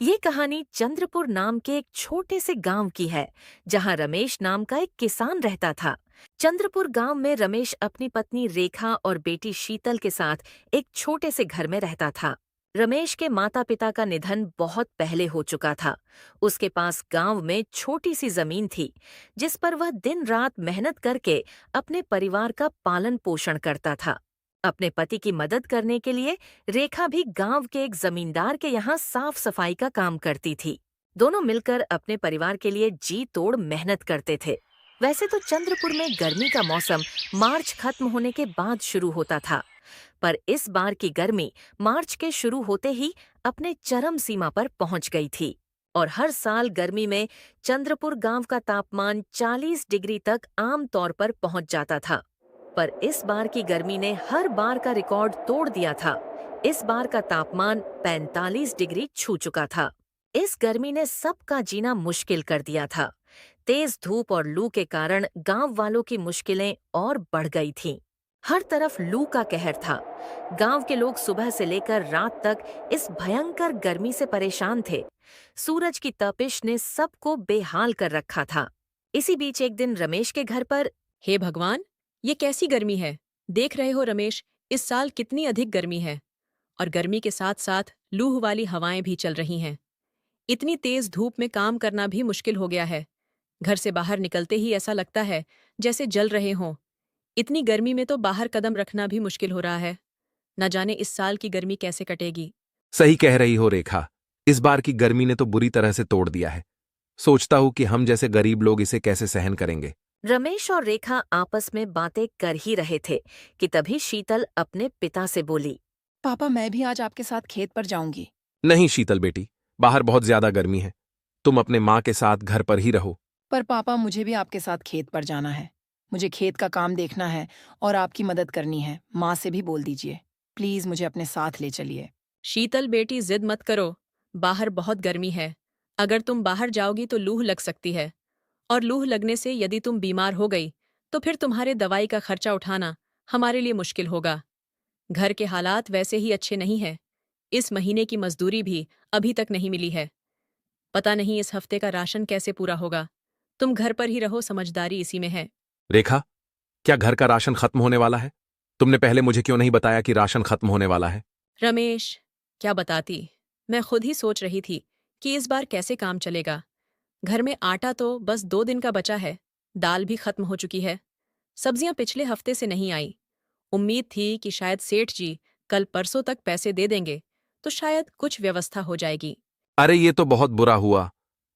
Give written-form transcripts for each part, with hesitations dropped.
ये कहानी चंद्रपुर नाम के एक छोटे से गांव की है, जहां रमेश नाम का एक किसान रहता था। चंद्रपुर गांव में रमेश अपनी पत्नी रेखा और बेटी शीतल के साथ एक छोटे से घर में रहता था। रमेश के माता पिता का निधन बहुत पहले हो चुका था। उसके पास गांव में छोटी सी जमीन थी, जिस पर वह दिन रात मेहनत करके अपने परिवार का पालन पोषण करता था। अपने पति की मदद करने के लिए रेखा भी गांव के एक जमींदार के यहाँ साफ सफाई का काम करती थी। दोनों मिलकर अपने परिवार के लिए जी तोड़ मेहनत करते थे। वैसे तो चंद्रपुर में गर्मी का मौसम मार्च खत्म होने के बाद शुरू होता था, पर इस बार की गर्मी मार्च के शुरू होते ही अपने चरम सीमा पर पहुंच गई थी। और हर साल गर्मी में चंद्रपुर गांव का तापमान 40 डिग्री तक आम तौर पर पहुंच जाता था। पर इस बार की गर्मी ने हर बार का रिकॉर्ड तोड़ दिया था। इस बार का तापमान 45 डिग्री छू चुका था। इस गर्मी ने सबका जीना मुश्किल कर दिया था। तेज धूप और लू के कारण गांव वालों की मुश्किलें और बढ़ गई थीं। हर तरफ लू का कहर था। गांव के लोग सुबह से लेकर रात तक इस भयंकर गर्मी से परेशान थे। सूरज की तपिश ने सबको बेहाल कर रखा था। इसी बीच एक दिन रमेश के घर पर हे भगवान, ये कैसी गर्मी है। देख रहे हो रमेश, इस साल कितनी अधिक गर्मी है। और गर्मी के साथ साथ लूह वाली हवाएं भी चल रही हैं। इतनी तेज धूप में काम करना भी मुश्किल हो गया है। घर से बाहर निकलते ही ऐसा लगता है जैसे जल रहे हों। इतनी गर्मी में तो बाहर कदम रखना भी मुश्किल हो रहा है। न जाने इस साल की गर्मी कैसे कटेगी। सही कह रही हो रेखा। इस बार की गर्मी ने तो बुरी तरह से तोड़ दिया है। सोचता हूं कि हम जैसे गरीब लोग इसे कैसे सहन करेंगे। रमेश और रेखा आपस में बातें कर ही रहे थे कि तभी शीतल अपने पिता से बोली। पापा, मैं भी आज आपके साथ खेत पर जाऊंगी। नहीं शीतल बेटी, बाहर बहुत ज्यादा गर्मी है। तुम अपने माँ के साथ घर पर ही रहो। पर पापा, मुझे भी आपके साथ खेत पर जाना है। मुझे खेत का काम देखना है और आपकी मदद करनी है। माँ से भी बोल दीजिए, प्लीज मुझे अपने साथ ले चलिए। शीतल बेटी, जिद मत करो। बाहर बहुत गर्मी है। अगर तुम बाहर जाओगी तो लूह लग सकती है। और लूह लगने से यदि तुम बीमार हो गई तो फिर तुम्हारे दवाई का खर्चा उठाना हमारे लिए मुश्किल होगा। घर के हालात वैसे ही अच्छे नहीं हैं। इस महीने की मजदूरी भी अभी तक नहीं मिली है। पता नहीं इस हफ्ते का राशन कैसे पूरा होगा। तुम घर पर ही रहो, समझदारी इसी में है। रेखा, क्या घर का राशन खत्म होने वाला है? तुमने पहले मुझे क्यों नहीं बताया कि राशन खत्म होने वाला है? रमेश, क्या बताती। मैं खुद ही सोच रही थी कि इस बार कैसे काम चलेगा। घर में आटा तो बस 2 दिन का बचा है। दाल भी खत्म हो चुकी है। सब्जियां पिछले हफ्ते से नहीं आई। उम्मीद थी कि शायद सेठ जी कल परसों तक पैसे दे देंगे तो शायद कुछ व्यवस्था हो जाएगी। अरे ये तो बहुत बुरा हुआ।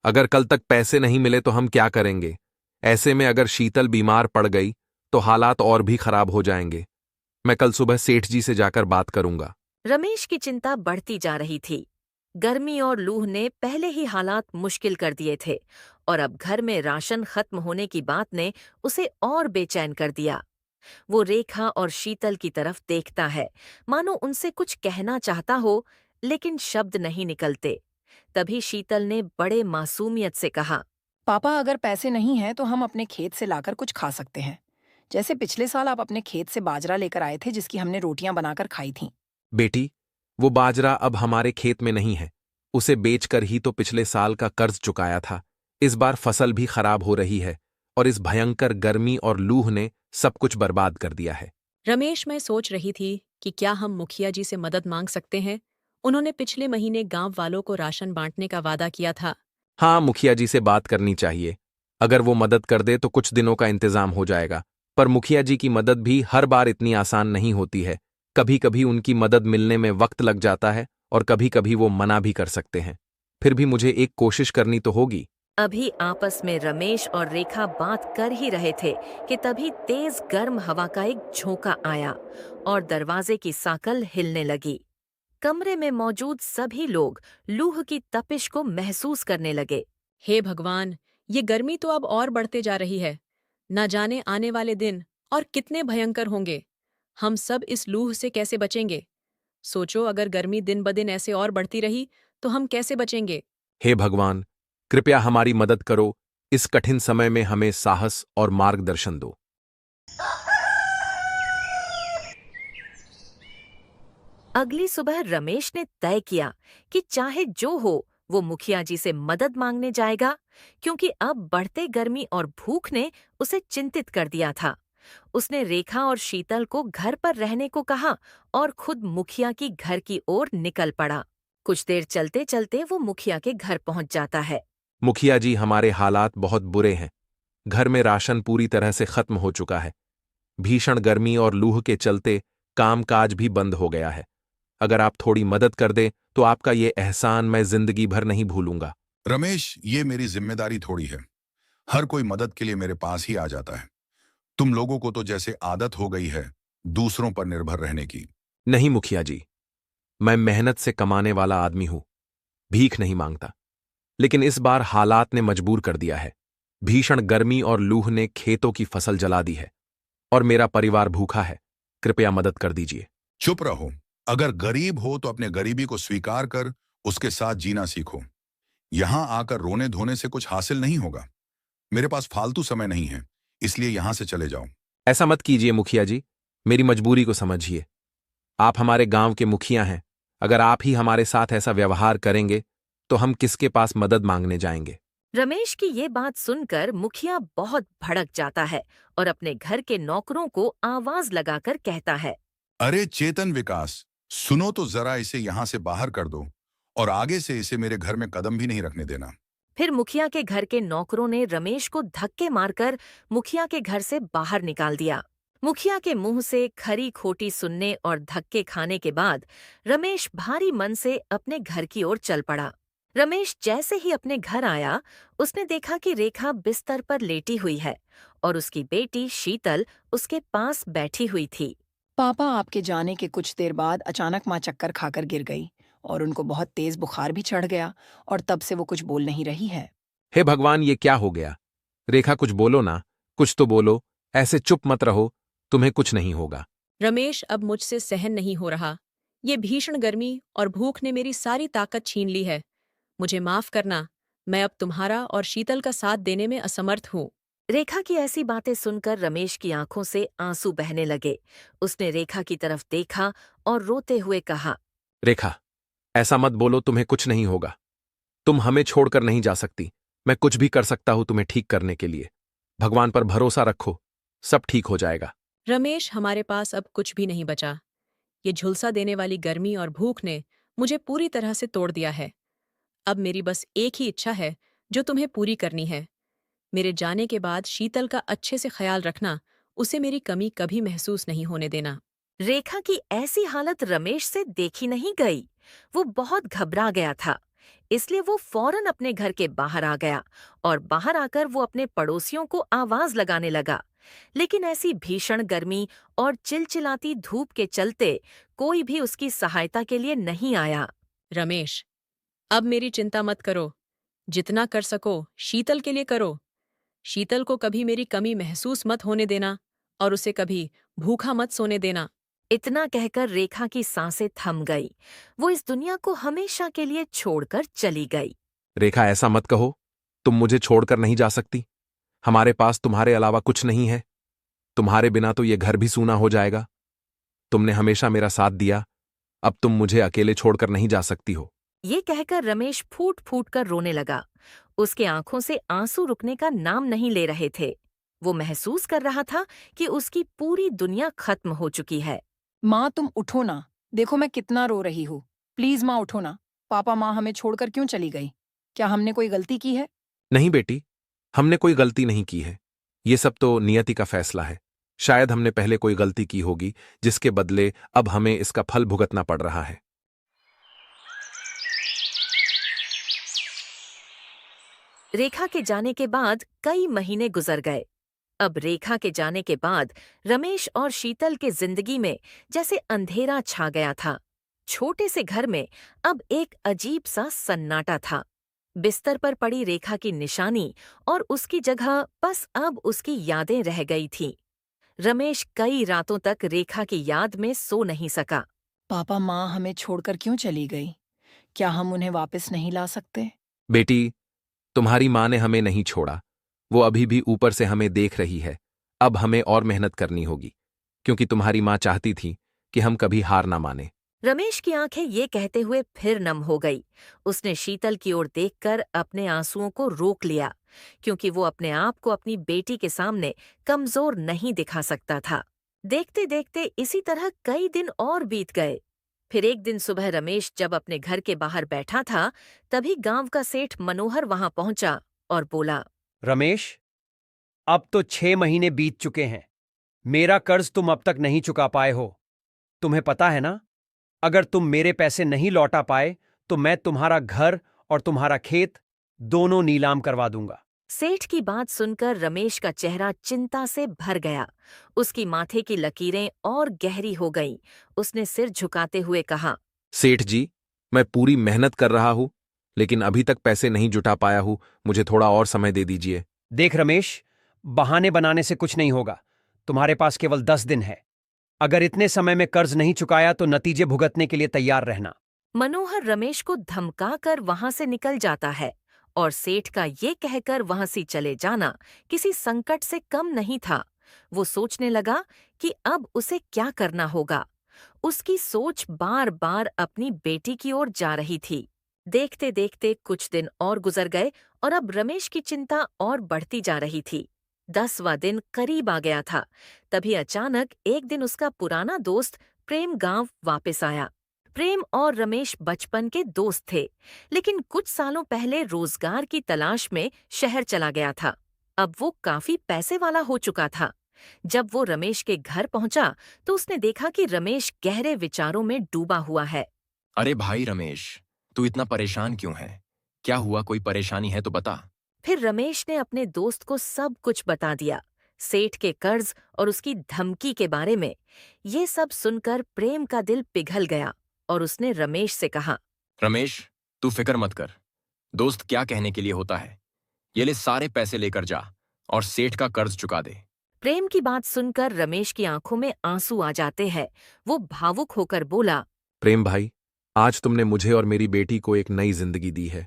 अगर कल तक पैसे नहीं मिले तो हम क्या करेंगे? ऐसे में अगर शीतल बीमार पड़ गई तो हालात और भी खराब हो जाएंगे। मैं कल सुबह सेठ जी से जाकर बात करूंगा। रमेश की चिंता बढ़ती जा रही थी। गर्मी और लूह ने पहले ही हालात मुश्किल कर दिए थे, और अब घर में राशन खत्म होने की बात ने उसे और बेचैन कर दिया। वो रेखा और शीतल की तरफ देखता है, मानो उनसे कुछ कहना चाहता हो, लेकिन शब्द नहीं निकलते। तभी शीतल ने बड़े मासूमियत से कहा। पापा, अगर पैसे नहीं हैं तो हम अपने खेत से लाकर कुछ खा सकते हैं। जैसे पिछले साल आप अपने खेत से बाजरा लेकर आए थे, जिसकी हमने रोटियां बनाकर खाई थीं। बेटी, वो बाजरा अब हमारे खेत में नहीं है। उसे बेचकर ही तो पिछले साल का कर्ज चुकाया था। इस बार फसल भी खराब हो रही है और इस भयंकर गर्मी और लूह ने सब कुछ बर्बाद कर दिया है। रमेश, मैं सोच रही थी कि क्या हम मुखिया जी से मदद मांग सकते हैं। उन्होंने पिछले महीने गांव वालों को राशन बांटने का वादा किया था। हाँ, मुखिया जी से बात करनी चाहिए। अगर वो मदद कर दे तो कुछ दिनों का इंतजाम हो जाएगा। पर मुखिया जी की मदद भी हर बार इतनी आसान नहीं होती है। कभी कभी उनकी मदद मिलने में वक्त लग जाता है और कभी कभी वो मना भी कर सकते हैं। फिर भी मुझे एक कोशिश करनी तो होगी। अभी आपस में रमेश और रेखा बात कर ही रहे थे कि तभी तेज गर्म हवा का एक झोंका आया और दरवाजे की साकल हिलने लगी। कमरे में मौजूद सभी लोग लूह की तपिश को महसूस करने लगे। हे भगवान, ये गर्मी तो अब और बढ़ते जा रही है। न जाने आने वाले दिन और कितने भयंकर होंगे। हम सब इस लूह से कैसे बचेंगे। सोचो, अगर गर्मी दिन ब दिन ऐसे और बढ़ती रही तो हम कैसे बचेंगे। हे भगवान, कृपया हमारी मदद करो। इस कठिन समय में हमें साहस और मार्गदर्शन दो। अगली सुबह रमेश ने तय किया कि चाहे जो हो वो मुखिया जी से मदद मांगने जाएगा, क्योंकि अब बढ़ते गर्मी और भूख ने उसे चिंतित कर दिया था। उसने रेखा और शीतल को घर पर रहने को कहा और खुद मुखिया की घर की ओर निकल पड़ा। कुछ देर चलते चलते वो मुखिया के घर पहुंच जाता है। मुखिया जी, हमारे हालात बहुत बुरे हैं। घर में राशन पूरी तरह से खत्म हो चुका है। भीषण गर्मी और लूह के चलते कामकाज भी बंद हो गया है। अगर आप थोड़ी मदद कर दे तो आपका ये एहसान मैं जिंदगी भर नहीं भूलूंगा। रमेश, ये मेरी जिम्मेदारी थोड़ी है। हर कोई मदद के लिए मेरे पास ही आ जाता है। तुम लोगों को तो जैसे आदत हो गई है दूसरों पर निर्भर रहने की। नहीं मुखिया जी, मैं मेहनत से कमाने वाला आदमी हूं, भीख नहीं मांगता। लेकिन इस बार हालात ने मजबूर कर दिया है। भीषण गर्मी और लूह ने खेतों की फसल जला दी है और मेरा परिवार भूखा है। कृपया मदद कर दीजिए। चुप रहो। अगर गरीब हो तो अपने गरीबी को स्वीकार कर उसके साथ जीना सीखो। यहां आकर रोने धोने से कुछ हासिल नहीं होगा। मेरे पास फालतू समय नहीं है, इसलिए यहां से चले जाओ। ऐसा मत कीजिए मुखिया जी, मेरी मजबूरी को समझिए। आप हमारे गांव के मुखिया हैं। अगर आप ही हमारे साथ ऐसा व्यवहार करेंगे तो हम किसके पास मदद मांगने जाएंगे। रमेश की ये बात सुनकर मुखिया बहुत भड़क जाता है और अपने घर के नौकरों को आवाज लगाकर कहता है, अरे चेतन विकास, सुनो तो जरा, इसे यहां से बाहर कर दो और आगे से इसे मेरे घर में कदम भी नहीं रखने देना। फिर मुखिया के घर के नौकरों ने रमेश को धक्के मारकर मुखिया के घर से बाहर निकाल दिया। मुखिया के मुंह से खरी खोटी सुनने और धक्के खाने के बाद रमेश भारी मन से अपने घर की ओर चल पड़ा। रमेश जैसे ही अपने घर आया, उसने देखा कि रेखा बिस्तर पर लेटी हुई है और उसकी बेटी शीतल उसके पास बैठी हुई थी। पापा आपके जाने के कुछ देर बाद अचानक माँ चक्कर खाकर गिर गई और उनको बहुत तेज बुखार भी चढ़ गया और तब से वो कुछ बोल नहीं रही है। हे भगवान, ये क्या हो गया? रेखा, कुछ बोलो ना, कुछ तो बोलो। ऐसे चुप मत रहो, तुम्हें कुछ नहीं होगा। रमेश, अब मुझसे सहन नहीं हो रहा। ये भीषण गर्मी और भूख ने मेरी सारी ताकत छीन ली है। मुझे माफ करना, मैं अब तुम्हारा और शीतल का साथ देने में असमर्थ हूँ। रेखा की ऐसी बातें सुनकर रमेश की आंखों से आंसू बहने लगे। उसने रेखा की तरफ देखा और रोते हुए कहा, रेखा, ऐसा मत बोलो, तुम्हें कुछ नहीं होगा। तुम हमें छोड़कर नहीं जा सकती। मैं कुछ भी कर सकता हूं तुम्हें ठीक करने के लिए। भगवान पर भरोसा रखो, सब ठीक हो जाएगा। रमेश, हमारे पास अब कुछ भी नहीं बचा। ये झुलसा देने वाली गर्मी और भूख ने मुझे पूरी तरह से तोड़ दिया है। अब मेरी बस एक ही इच्छा है जो तुम्हें पूरी करनी है। मेरे जाने के बाद शीतल का अच्छे से ख्याल रखना, उसे मेरी कमी कभी महसूस नहीं होने देना। रेखा की ऐसी हालत रमेश से देखी नहीं गई। वो बहुत घबरा गया था, इसलिए वो फौरन अपने घर के बाहर आ गया और बाहर आकर वो अपने पड़ोसियों को आवाज लगाने लगा। लेकिन ऐसी भीषण गर्मी और चिलचिलाती धूप के चलते कोई भी उसकी सहायता के लिए नहीं आया। रमेश, अब मेरी चिंता मत करो। जितना कर सको शीतल के लिए करो। शीतल को कभी मेरी कमी महसूस मत होने देना और उसे कभी भूखा मत सोने देना। इतना कहकर रेखा की सांसें थम गई। वो इस दुनिया को हमेशा के लिए छोड़कर चली गई। रेखा, ऐसा मत कहो। तुम मुझे छोड़कर नहीं जा सकती। हमारे पास तुम्हारे अलावा कुछ नहीं है। तुम्हारे बिना तो ये घर भी सूना हो जाएगा। तुमने हमेशा मेरा साथ दिया, अब तुम मुझे अकेले छोड़कर नहीं जा सकती हो। ये कहकर रमेश फूट फूट कर रोने लगा। उसके आंखों से आंसू रुकने का नाम नहीं ले रहे थे। वो महसूस कर रहा था कि उसकी पूरी दुनिया खत्म हो चुकी है। माँ, तुम उठो ना, देखो मैं कितना रो रही हूँ। प्लीज माँ उठो ना। पापा माँ हमें छोड़कर क्यों चली गई? क्या हमने कोई गलती की है? नहीं बेटी, हमने कोई गलती नहीं की है। ये सब तो नियति का फैसला है। शायद हमने पहले कोई गलती की होगी, जिसके बदले अब हमें इसका फल भुगतना पड़ रहा है। रेखा के जाने के बाद कई महीने गुजर गए। अब रेखा के जाने के बाद रमेश और शीतल के जिंदगी में जैसे अंधेरा छा गया था। छोटे से घर में अब एक अजीब सा सन्नाटा था। बिस्तर पर पड़ी रेखा की निशानी और उसकी जगह बस अब उसकी यादें रह गई थीं। रमेश कई रातों तक रेखा की याद में सो नहीं सका। पापा माँ हमें छोड़कर क्यों चली गई? क्या हम उन्हें वापस नहीं ला सकते? बेटी, तुम्हारी माँ ने हमें नहीं छोड़ा। वो अभी भी ऊपर से हमें देख रही है। अब हमें और मेहनत करनी होगी, क्योंकि तुम्हारी माँ चाहती थी कि हम कभी हार ना माने। रमेश की आंखें ये कहते हुए फिर नम हो गई। उसने शीतल की ओर देखकर अपने आंसुओं को रोक लिया, क्योंकि वो अपने आप को अपनी बेटी के सामने कमजोर नहीं दिखा सकता था। देखते देखते इसी तरह कई दिन और बीत गए। फिर एक दिन सुबह रमेश जब अपने घर के बाहर बैठा था, तभी गांव का सेठ मनोहर वहां पहुंचा और बोला, रमेश, अब तो 6 महीने बीत चुके हैं। मेरा कर्ज तुम अब तक नहीं चुका पाए हो। तुम्हें पता है ना, अगर तुम मेरे पैसे नहीं लौटा पाए तो मैं तुम्हारा घर और तुम्हारा खेत दोनों नीलाम करवा दूंगा। सेठ की बात सुनकर रमेश का चेहरा चिंता से भर गया। उसकी माथे की लकीरें और गहरी हो गईं। उसने सिर झुकाते हुए कहा, सेठ जी, मैं पूरी मेहनत कर रहा हूं, लेकिन अभी तक पैसे नहीं जुटा पाया हूं। मुझे थोड़ा और समय दे दीजिए। देख रमेश, बहाने बनाने से कुछ नहीं होगा। तुम्हारे पास केवल 10 दिन है। अगर इतने समय में कर्ज नहीं चुकाया तो नतीजे भुगतने के लिए तैयार रहना। मनोहर रमेश को धमकाकर वहां से निकल जाता है और सेठ का ये कहकर वहां से चले जाना किसी संकट से कम नहीं था। वो सोचने लगा कि अब उसे क्या करना होगा। उसकी सोच बार बार अपनी बेटी की ओर जा रही थी। देखते देखते कुछ दिन और गुजर गए और अब रमेश की चिंता और बढ़ती जा रही थी। 10वां दिन करीब आ गया था। तभी अचानक एक दिन उसका पुराना दोस्त प्रेम गांव वापस आया। प्रेम और रमेश बचपन के दोस्त थे, लेकिन कुछ सालों पहले रोजगार की तलाश में शहर चला गया था। अब वो काफी पैसे वाला हो चुका था। जब वो रमेश के घर पहुंचा तो उसने देखा कि रमेश गहरे विचारों में डूबा हुआ है। अरे भाई रमेश, तू इतना परेशान क्यों है? क्या हुआ? कोई परेशानी है तो बता। फिर रमेश ने अपने दोस्त को सब कुछ बता दिया, सेठ के कर्ज और उसकी धमकी के बारे में। ये सब सुनकर प्रेम का दिल पिघल गया और उसने रमेश से कहा, रमेश, तू फिक्र मत कर। दोस्त क्या कहने के लिए होता है। ये ले, सारे पैसे लेकर जा और सेठ का कर्ज चुका दे। प्रेम की बात सुनकर रमेश की आंखों में आंसू आ जाते हैं। वो भावुक होकर बोला, प्रेम भाई, आज तुमने मुझे और मेरी बेटी को एक नई जिंदगी दी है।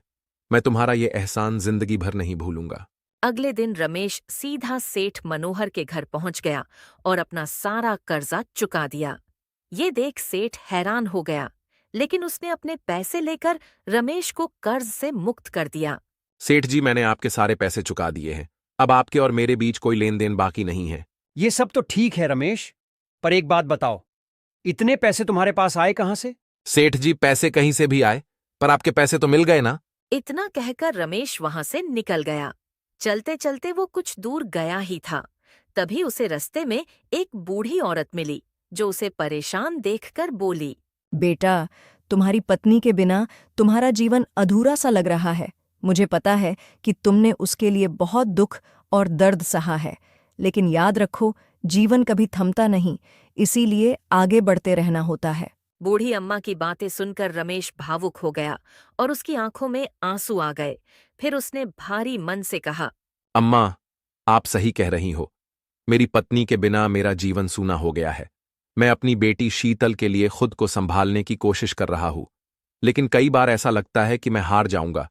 मैं तुम्हारा ये एहसान जिंदगी भर नहीं भूलूंगा। अगले दिन रमेश सीधा सेठ मनोहर के घर पहुंच गया और अपना सारा कर्जा चुका दिया। ये देख सेठ हैरान हो गया, लेकिन उसने अपने पैसे लेकर रमेश को कर्ज से मुक्त कर दिया। सेठ जी, मैंने आपके सारे पैसे चुका दिए हैं। अब आपके और मेरे बीच कोई लेन देन बाकी नहीं है। ये सब तो ठीक है रमेश, पर एक बात बताओ, इतने पैसे तुम्हारे पास आए कहां से? सेठ जी, पैसे कहीं से भी आए, पर आपके पैसे तो मिल गए ना। इतना कहकर रमेश वहां से निकल गया। चलते चलते वो कुछ दूर गया ही था, तभी उसे रास्ते में एक बूढ़ी औरत मिली, जो उसे परेशान देखकर बोली, बेटा, तुम्हारी पत्नी के बिना तुम्हारा जीवन अधूरा सा लग रहा है। मुझे पता है कि तुमने उसके लिए बहुत दुख और दर्द सहा है, लेकिन याद रखो, जीवन कभी थमता नहीं, इसीलिए आगे बढ़ते रहना होता है। बूढ़ी अम्मा की बातें सुनकर रमेश भावुक हो गया और उसकी आंखों में आंसू आ गए। फिर उसने भारी मन से कहा, अम्मा, आप सही कह रही हो। मेरी पत्नी के बिना मेरा जीवन सूना हो गया है। मैं अपनी बेटी शीतल के लिए खुद को संभालने की कोशिश कर रहा हूं, लेकिन कई बार ऐसा लगता है कि मैं हार जाऊंगा।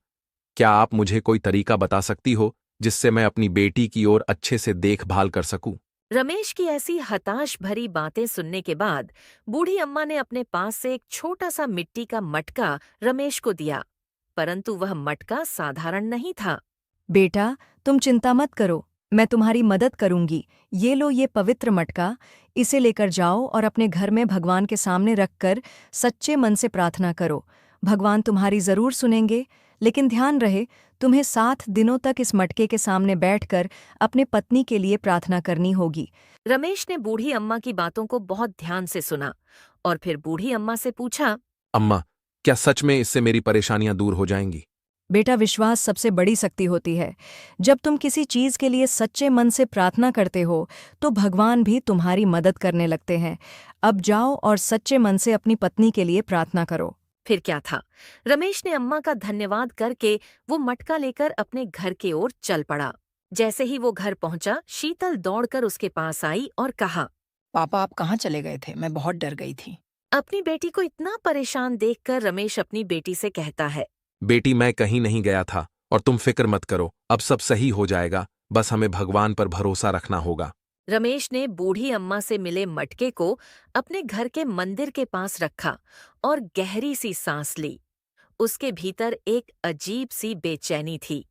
क्या आप मुझे कोई तरीका बता सकती हो जिससे मैं अपनी बेटी की ओर अच्छे से देखभाल कर सकूं? रमेश की ऐसी हताश भरी बातें सुनने के बाद बूढ़ी अम्मा ने अपने पास से एक छोटा सा मिट्टी का मटका रमेश को दिया, परंतु वह मटका साधारण नहीं था। बेटा, तुम चिंता मत करो, मैं तुम्हारी मदद करूंगी। ये लो, ये पवित्र मटका, इसे लेकर जाओ और अपने घर में भगवान के सामने रखकर सच्चे मन से प्रार्थना करो। भगवान तुम्हारी जरूर सुनेंगे, लेकिन ध्यान रहे, तुम्हें 7 दिनों तक इस मटके के सामने बैठकर अपने पत्नी के लिए प्रार्थना करनी होगी। रमेश ने बूढ़ी अम्मा की बातों को बहुत ध्यान से सुना और फिर बूढ़ी अम्मा से पूछा, अम्मा, क्या सच में इससे मेरी परेशानियां दूर हो जाएंगी? बेटा, विश्वास सबसे बड़ी शक्ति होती है। जब तुम किसी चीज के लिए सच्चे मन से प्रार्थना करते हो तो भगवान भी तुम्हारी मदद करने लगते हैं। अब जाओ और सच्चे मन से अपनी पत्नी के लिए प्रार्थना करो। फिर क्या था, रमेश ने अम्मा का धन्यवाद करके वो मटका लेकर अपने घर की ओर चल पड़ा। जैसे ही वो घर पहुंचा, शीतल दौड़कर उसके पास आई और कहा, पापा, आप कहाँ चले गए थे? मैं बहुत डर गई थी। अपनी बेटी को इतना परेशान देखकर रमेश अपनी बेटी से कहता है, बेटी, मैं कहीं नहीं गया था और तुम फिक्र मत करो, अब सब सही हो जाएगा। बस हमें भगवान पर भरोसा रखना होगा। रमेश ने बूढ़ी अम्मा से मिले मटके को अपने घर के मंदिर के पास रखा और गहरी सी सांस ली। उसके भीतर एक अजीब सी बेचैनी थी।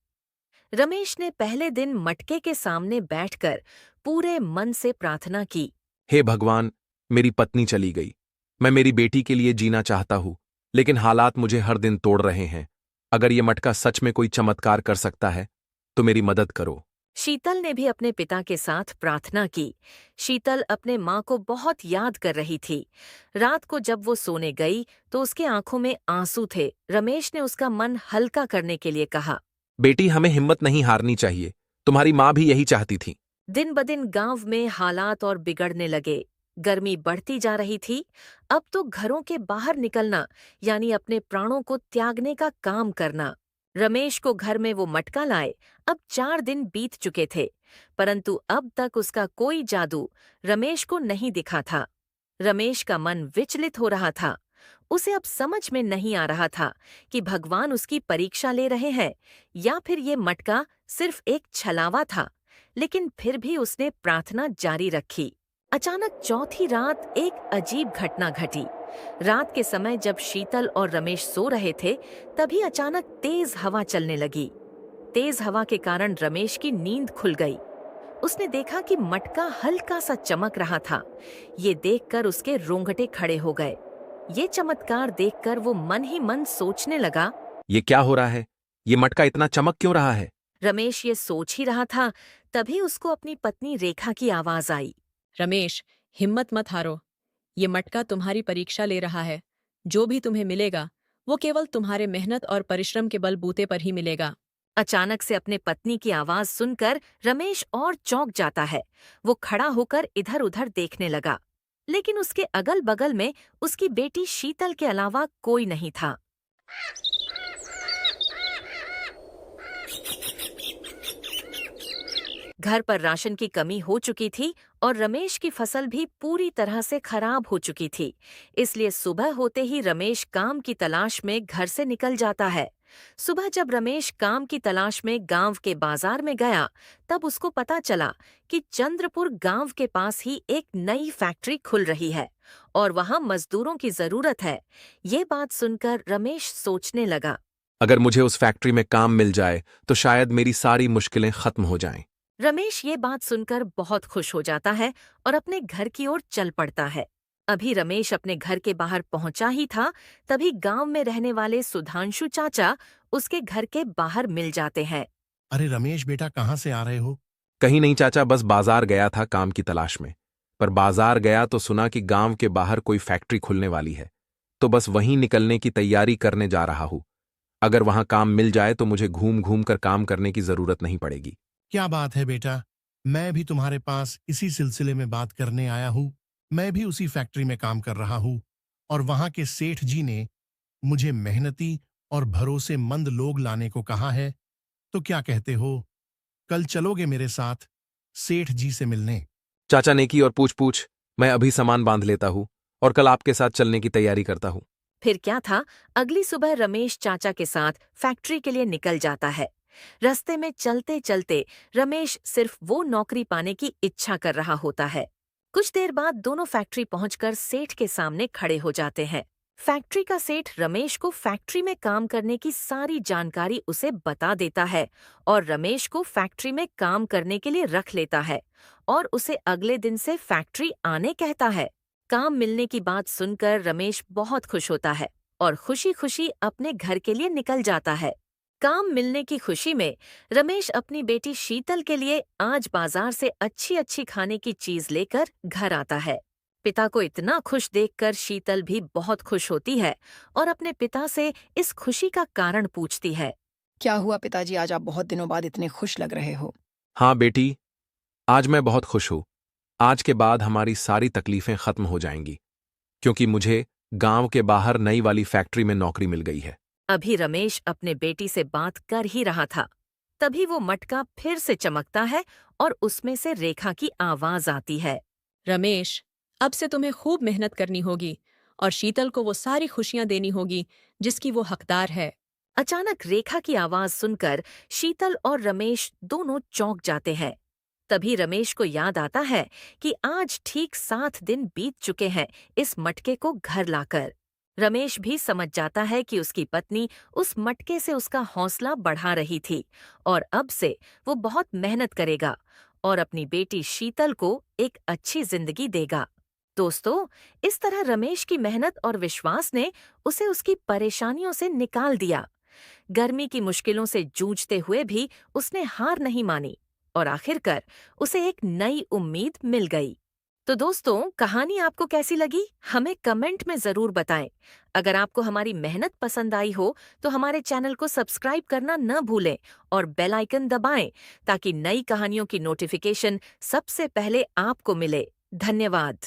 रमेश ने पहले दिन मटके के सामने बैठकर पूरे मन से प्रार्थना की। हे भगवान, मेरी पत्नी चली गई। मैं मेरी बेटी के लिए जीना चाहता हूं, लेकिन हालात मुझे हर दिन तोड़ रहे हैं। अगर ये मटका सच में कोई चमत्कार कर सकता है तो मेरी मदद करो। शीतल ने भी अपने पिता के साथ प्रार्थना की। शीतल अपने माँ को बहुत याद कर रही थी। रात को जब वो सोने गई तो उसके आंखों में आंसू थे। रमेश ने उसका मन हल्का करने के लिए कहा, बेटी, हमें हिम्मत नहीं हारनी चाहिए। तुम्हारी माँ भी यही चाहती थी। दिन ब दिन गांव में हालात और बिगड़ने लगे। गर्मी बढ़ती जा रही थी। अब तो घरों के बाहर निकलना यानी अपने प्राणों को त्यागने का काम करना। रमेश को घर में वो मटका लाए अब 4 दिन बीत चुके थे, परंतु अब तक उसका कोई जादू रमेश को नहीं दिखा था। रमेश का मन विचलित हो रहा था। उसे अब समझ में नहीं आ रहा था कि भगवान उसकी परीक्षा ले रहे हैं या फिर ये मटका सिर्फ एक छलावा था। लेकिन फिर भी उसने प्रार्थना जारी रखी। अचानक चौथी रात एक अजीब घटना घटी। रात के समय जब शीतल और रमेश सो रहे थे, तभी अचानक तेज हवा चलने लगी। तेज हवा के कारण रमेश की नींद खुल गई। उसने देखा कि मटका हल्का सा चमक रहा था। ये देखकर उसके रोंगटे खड़े हो गए। ये चमत्कार देखकर वो मन ही मन सोचने लगा, ये क्या हो रहा है? ये मटका इतना चमक क्यों रहा है? रमेश ये सोच ही रहा था, तभी उसको अपनी पत्नी रेखा की आवाज आई। रमेश, हिम्मत मत हारो। ये मटका तुम्हारी परीक्षा ले रहा है। जो भी तुम्हें मिलेगा वो केवल तुम्हारे मेहनत और परिश्रम के बलबूते पर ही मिलेगा। अचानक से अपने पत्नी की आवाज सुनकर रमेश और चौंक जाता है। वो खड़ा होकर इधर उधर देखने लगा, लेकिन उसके अगल बगल में उसकी बेटी शीतल के अलावा कोई नहीं था। घर पर राशन की कमी हो चुकी थी और रमेश की फसल भी पूरी तरह से खराब हो चुकी थी। इसलिए सुबह होते ही रमेश काम की तलाश में घर से निकल जाता है। सुबह जब रमेश काम की तलाश में गांव के बाजार में गया, तब उसको पता चला कि चंद्रपुर गांव के पास ही एक नई फैक्ट्री खुल रही है और वहां मजदूरों की जरूरत है। ये बात सुनकर रमेश सोचने लगा, अगर मुझे उस फैक्ट्री में काम मिल जाए तो शायद मेरी सारी मुश्किलें खत्म हो जाएं। रमेश ये बात सुनकर बहुत खुश हो जाता है और अपने घर की ओर चल पड़ता है। अभी रमेश अपने घर के बाहर पहुंचा ही था, तभी गांव में रहने वाले सुधांशु चाचा उसके घर के बाहर मिल जाते हैं। अरे रमेश बेटा, कहाँ से आ रहे हो? कहीं नहीं चाचा, बस बाजार गया था काम की तलाश में। पर बाजार गया तो सुना कि गांव के बाहर कोई फैक्ट्री खुलने वाली है, तो बस वहीं निकलने की तैयारी करने जा रहा हूं। अगर वहां काम मिल जाए तो मुझे घूम घूम कर काम करने की जरूरत नहीं पड़ेगी। क्या बात है बेटा, मैं भी तुम्हारे पास इसी सिलसिले में बात करने आया हूँ। मैं भी उसी फैक्ट्री में काम कर रहा हूँ और वहां के सेठ जी ने मुझे मेहनती और भरोसेमंद लोग लाने को कहा है। तो क्या कहते हो, कल चलोगे मेरे साथ सेठ जी से मिलने? चाचा नेकी और पूछ पूछ, मैं अभी सामान बांध लेता हूं और कल आपके साथ चलने की तैयारी करता हूं। फिर क्या था, अगली सुबह रमेश चाचा के साथ फैक्ट्री के लिए निकल जाता है। रास्ते में चलते चलते रमेश सिर्फ वो नौकरी पाने की इच्छा कर रहा होता है। कुछ देर बाद दोनों फैक्ट्री पहुंचकर सेठ के सामने खड़े हो जाते हैं। फैक्ट्री का सेठ रमेश को फैक्ट्री में काम करने की सारी जानकारी उसे बता देता है और रमेश को फैक्ट्री में काम करने के लिए रख लेता है और उसे अगले दिन से फैक्ट्री आने कहता है। काम मिलने की बात सुनकर रमेश बहुत खुश होता है और खुशी खुशी अपने घर के लिए निकल जाता है। काम मिलने की खुशी में रमेश अपनी बेटी शीतल के लिए आज बाजार से अच्छी अच्छी खाने की चीज लेकर घर आता है। पिता को इतना खुश देखकर शीतल भी बहुत खुश होती है और अपने पिता से इस खुशी का कारण पूछती है। क्या हुआ पिताजी, आज आप बहुत दिनों बाद इतने खुश लग रहे हो? हाँ बेटी, आज मैं बहुत खुश हूं। आज के बाद हमारी सारी तकलीफें खत्म हो जाएंगी, क्योंकि मुझे गांव के बाहर नई वाली फैक्ट्री में नौकरी मिल गई है। अभी रमेश अपने बेटी से बात कर ही रहा था, तभी वो मटका फिर से चमकता है और उसमें से रेखा की आवाज आती है। रमेश, अब से तुम्हें खूब मेहनत करनी होगी और शीतल को वो सारी खुशियां देनी होगी जिसकी वो हकदार है। अचानक रेखा की आवाज सुनकर शीतल और रमेश दोनों चौंक जाते हैं। तभी रमेश को याद आता है कि आज ठीक 7 दिन बीत चुके हैं इस मटके को घर लाकर। रमेश भी समझ जाता है कि उसकी पत्नी उस मटके से उसका हौसला बढ़ा रही थी और अब से वो बहुत मेहनत करेगा और अपनी बेटी शीतल को एक अच्छी जिंदगी देगा। दोस्तों, इस तरह रमेश की मेहनत और विश्वास ने उसे उसकी परेशानियों से निकाल दिया। गर्मी की मुश्किलों से जूझते हुए भी उसने हार नहीं मानी और आखिरकार उसे एक नई उम्मीद मिल गई। तो दोस्तों, कहानी आपको कैसी लगी हमें कमेंट में जरूर बताएं। अगर आपको हमारी मेहनत पसंद आई हो तो हमारे चैनल को सब्सक्राइब करना न भूलें और बेल आइकन दबाएं ताकि नई कहानियों की नोटिफिकेशन सबसे पहले आपको मिले। धन्यवाद।